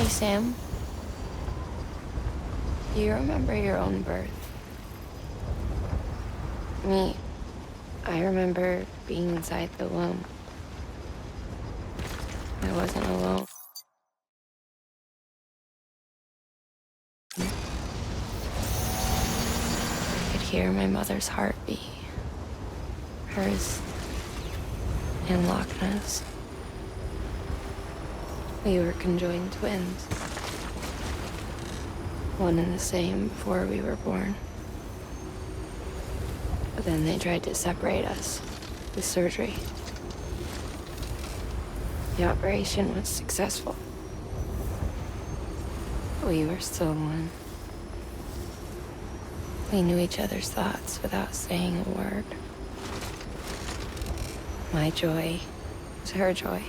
Hey, Sam. Do you remember your own birth? Me, I remember being inside the womb. I wasn't alone. I could hear my mother's heartbeat. Hers and Lochna's. We were conjoined twins. One and the same before we were born. But then they tried to separate us with surgery. The operation was successful. We were still one. We knew each other's thoughts without saying a word. My joy was her joy.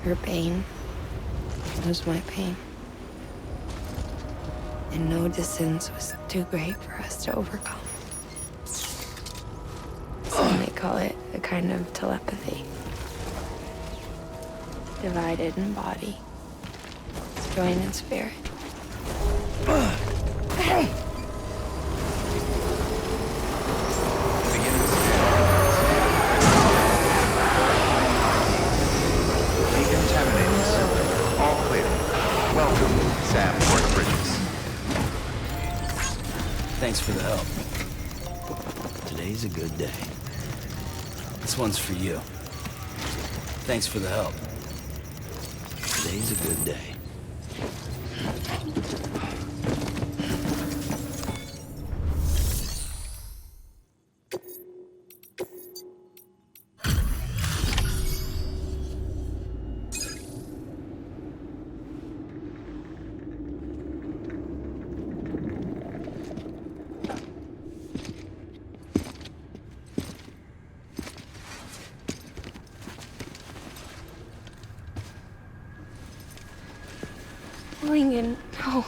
Her pain was my pain. And no distance was too great for us to overcome. Some may call it a kind of telepathy. Divided in body, joined in spirit. Decontaminating center. All clear. Welcome, Sam Bridges. Thanks for the help. Today's a good day. This one's for you. Thanks for the help. Today's a good day. Lincoln, no.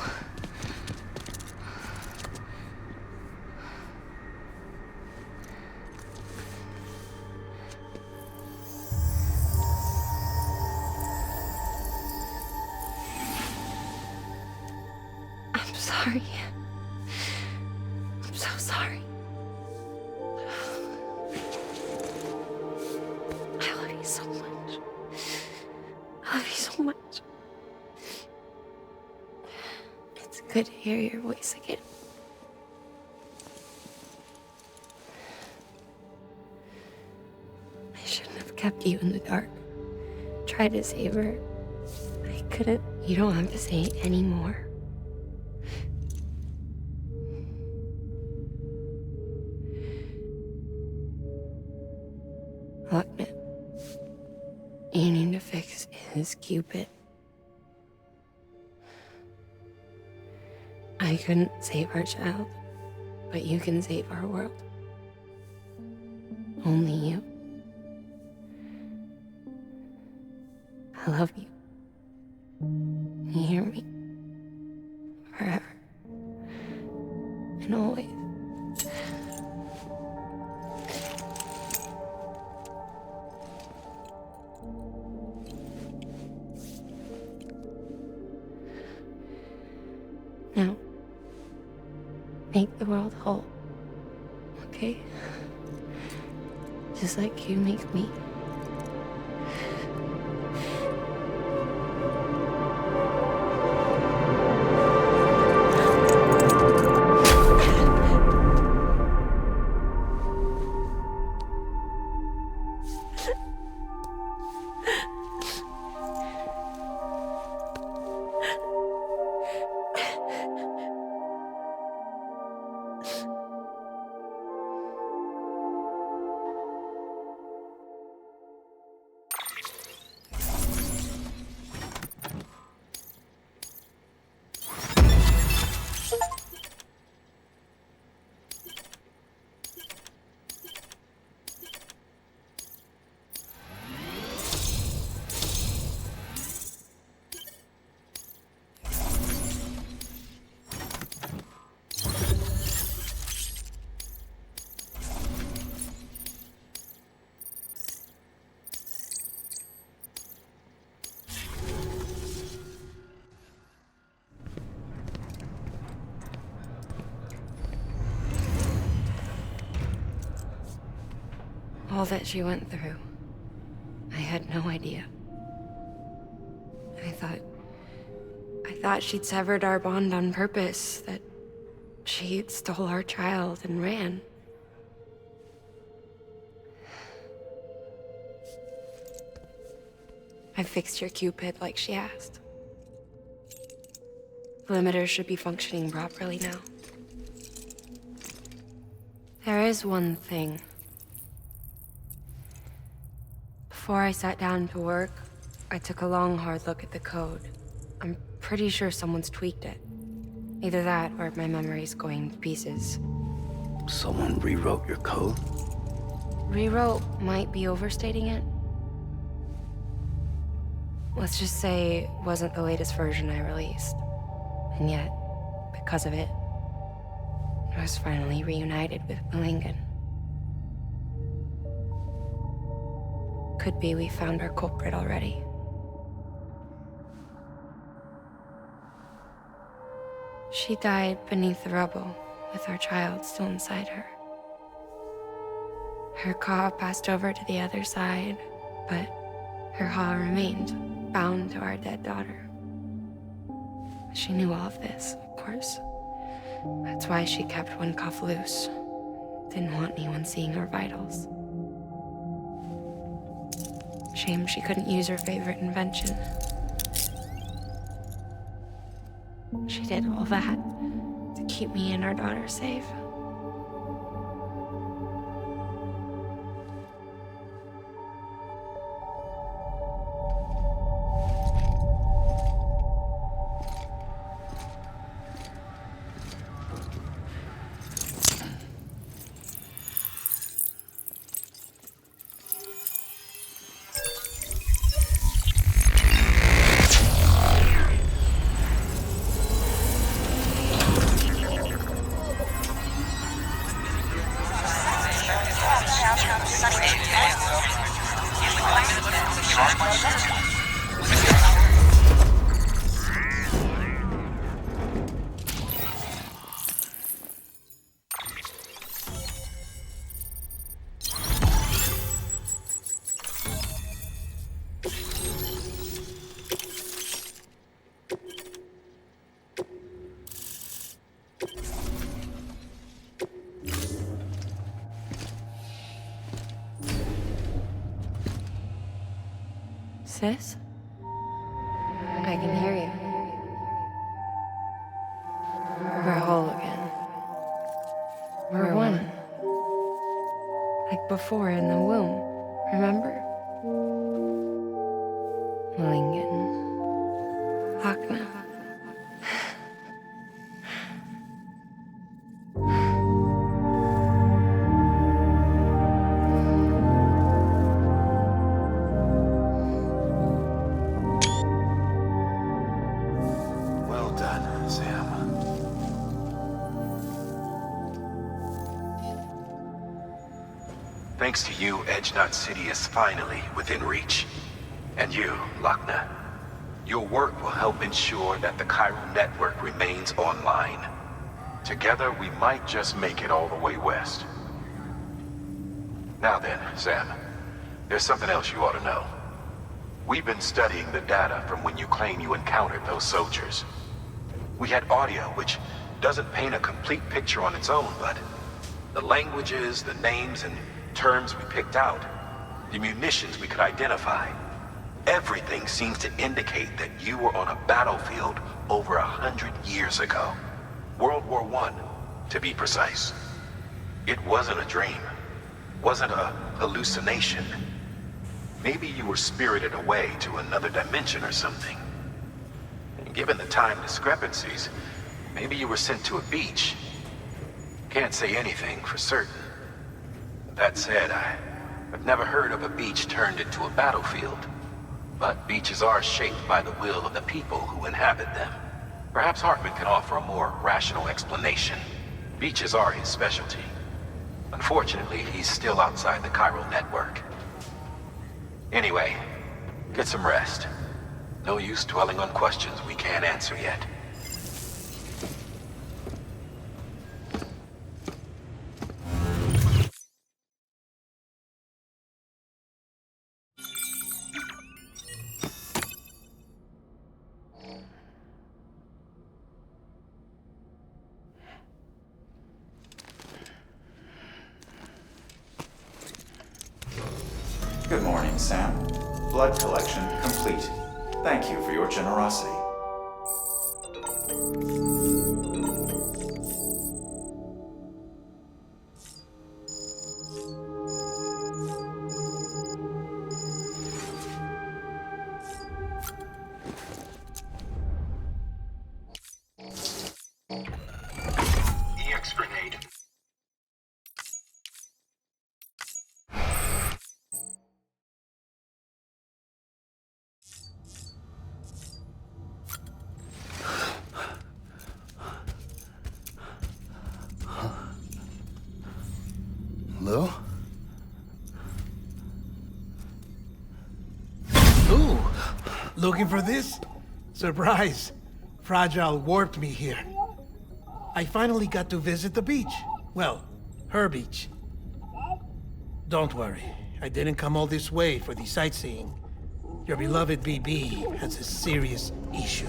I'm sorry. I'm so sorry. I love you so much. I love you so much. It's good to hear your voice again. I shouldn't have kept you in the dark. Tried to save her. I couldn't. You don't have to say it anymore. Lochna, you need to fix his Cupid. I couldn't save our child, but you can save our world. Only you. I love you. You hear me? Forever. And always. Now, make the world whole, okay? Just like you make me. all that she went through. I had no idea. I thought she'd severed our bond on purpose, that she stole our child and ran. I fixed your Cupid like she asked. The limiter should be functioning properly now. There is one thing. Before I sat down to work, I took a long, hard look at the code. I'm pretty sure someone's tweaked it. Either that, or my memory's going to pieces. Someone rewrote your code? Rewrote might be overstating it. Let's just say it wasn't the latest version I released. And yet, because of it, I was finally reunited with Malingen. Could be we found our culprit already. She died beneath the rubble, with our child still inside her. Her Ka passed over to the other side, but her Ha remained, bound to our dead daughter. She knew all of this, of course. That's why she kept one cuff loose. Didn't want anyone seeing her vitals. Shame she couldn't use her favorite invention. She did all that to keep me and our daughter safe. Sis? I can hear you. We're whole again. We're one. Like before in the womb, remember? Malingen. Akna. Well done, Sam. Thanks to you, Edgenut City is finally within reach. And you, Lochna. Your work will help ensure that the chiral network remains online. Together, we might just make it all the way west. Now then, Sam, there's something else you ought to know. We've been studying the data from when you claim you encountered those soldiers. We had audio, which doesn't paint a complete picture on its own, but the languages, the names, and terms we picked out, the munitions we could identify, everything seems to indicate that you were on a battlefield over 100 years ago. World War I, to be precise. It wasn't a dream. Wasn't a hallucination. Maybe you were spirited away to another dimension or something. And given the time discrepancies, maybe you were sent to a beach. Can't say anything for certain. That said, I've never heard of a beach turned into a battlefield. But beaches are shaped by the will of the people who inhabit them. Perhaps Hartman can offer a more rational explanation. Beaches are his specialty. Unfortunately, he's still outside the chiral network. Anyway, get some rest. No use dwelling on questions we can't answer yet. Sam. Blood collection complete. Thank you for your generosity. EX grenade. Lou? Ooh, looking for this? Surprise. Fragile warped me here. I finally got to visit the beach. Well, her beach. Don't worry, I didn't come all this way for the sightseeing. Your beloved BB has a serious issue.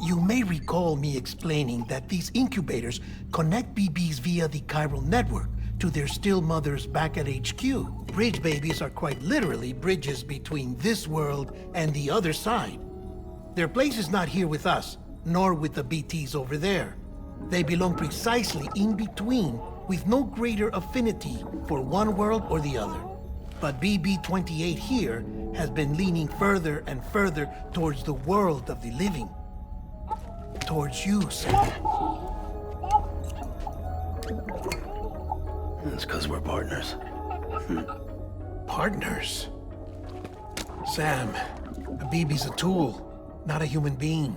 You may recall me explaining that these incubators connect BBs via the chiral network to their still mothers back at HQ. Bridge babies are quite literally bridges between this world and the other side. Their place is not here with us, nor with the BTs over there. They belong precisely in between, with no greater affinity for one world or the other. But BB-28 here has been leaning further and further towards the world of the living. Towards you, Sam. It's because we're partners. Partners? Sam, a baby's a tool, not a human being.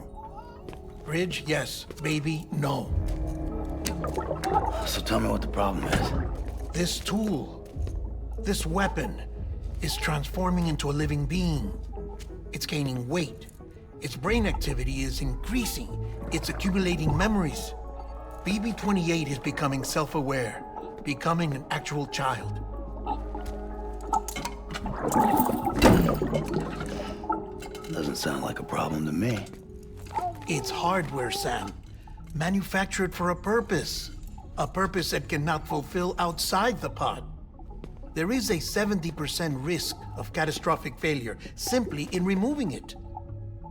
Bridge, yes. Baby, no. So tell me what the problem is. This tool, this weapon, is transforming into a living being. It's gaining weight. Its brain activity is increasing. It's accumulating memories. BB-28 is becoming self-aware, becoming an actual child. Doesn't sound like a problem to me. It's hardware, Sam. Manufactured for a purpose. A purpose it cannot fulfill outside the pod. There is a 70% risk of catastrophic failure simply in removing it.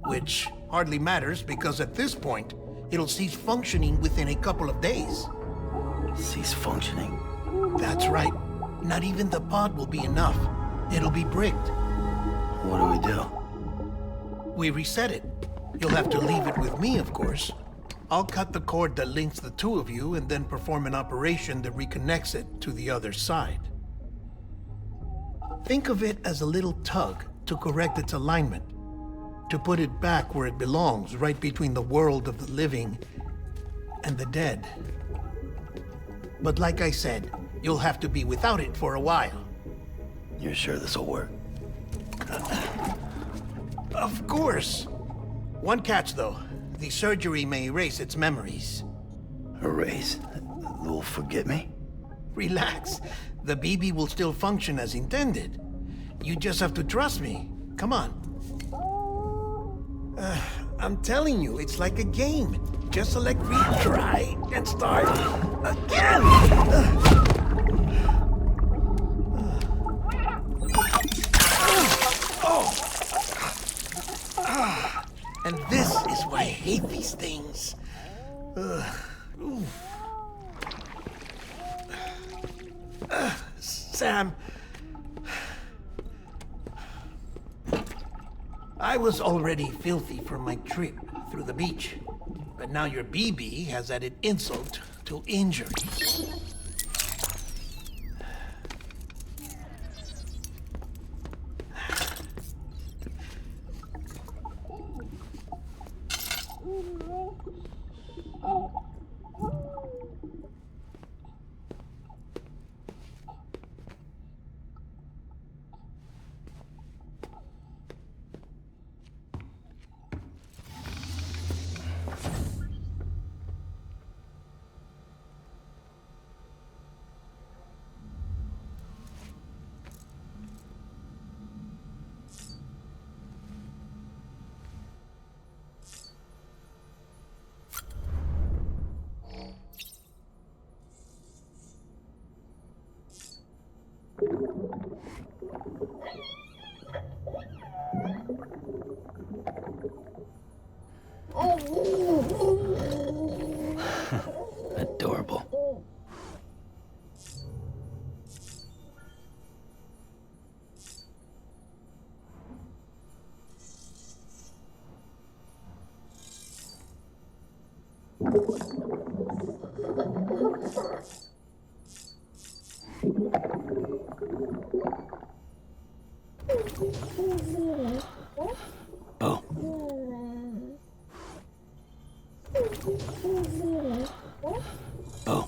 Which hardly matters because at this point, it'll cease functioning within a couple of days. Cease functioning? That's right. Not even the pod will be enough. It'll be bricked. What do we do? We reset it. You'll have to leave it with me, of course. I'll cut the cord that links the two of you and then perform an operation that reconnects it to the other side. Think of it as a little tug to correct its alignment, to put it back where it belongs, right between the world of the living and the dead. But like I said, you'll have to be without it for a while. You're sure this'll work? Of course. One catch, though. The surgery may erase its memories. Erase? Will forget me? Relax. The BB will still function as intended. You just have to trust me. Come on. I'm telling you, it's like a game. Just select retry and start again. And this is why I hate these things. Sam, I was already filthy from my trip through the beach, but now your BB has added insult to injury. Adorable. Oh. Oh.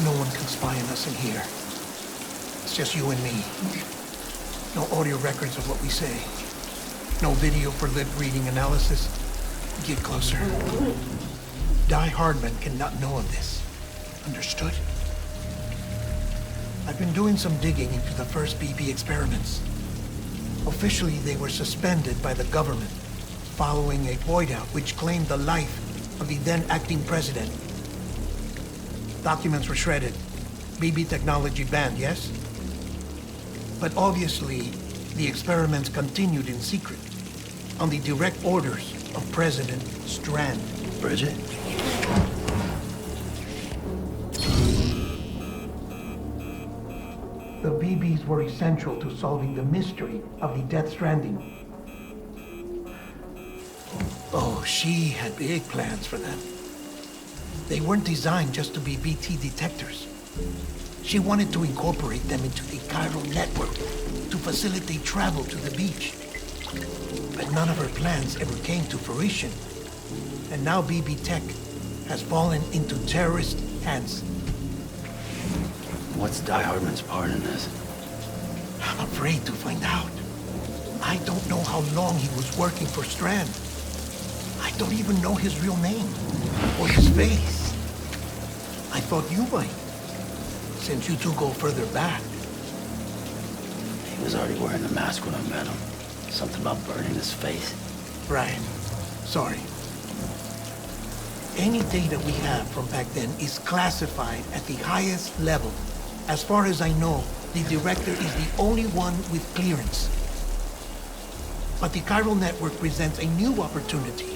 No one can spy on us in here. It's just you and me. No audio records of what we say. No video for lip-reading analysis. Get closer. Die Hardman cannot know of this. Understood? I've been doing some digging into the first BB experiments. Officially, they were suspended by the government following a void-out which claimed the life of the then-acting president. Documents were shredded. BB technology banned, yes? But obviously, the experiments continued in secret, on the direct orders of President Strand. Bridget? The BBs were essential to solving the mystery of the Death Stranding. Oh, she had big plans for them. They weren't designed just to be BT detectors. She wanted to incorporate them into the chiral network to facilitate travel to the beach. But none of her plans ever came to fruition. And now BB Tech has fallen into terrorist hands. What's Die Hardman's part in this? I'm afraid to find out. I don't know how long he was working for Strand. I don't even know his real name or his face. I thought you might, since you two go further back. He was already wearing the mask when I met him. Something about burning his face. Right. Sorry. Any data we have from back then is classified at the highest level. As far as I know, the director is the only one with clearance. But the chiral network presents a new opportunity.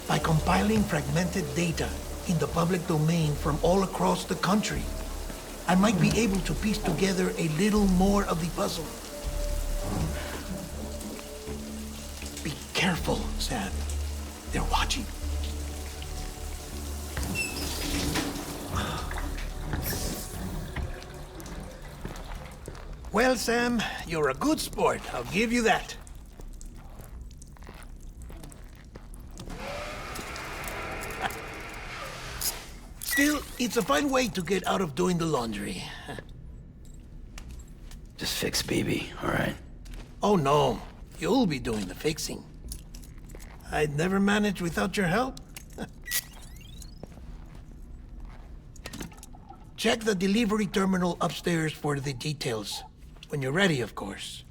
By compiling fragmented data in the public domain from all across the country, I might be able to piece together a little more of the puzzle. Be careful, Sam. They're watching. Well, Sam, you're a good sport. I'll give you that. Still, it's a fine way to get out of doing the laundry. Just fix BB, all right? Oh no, you'll be doing the fixing. I'd never manage without your help. Check the delivery terminal upstairs for the details. When you're ready, of course.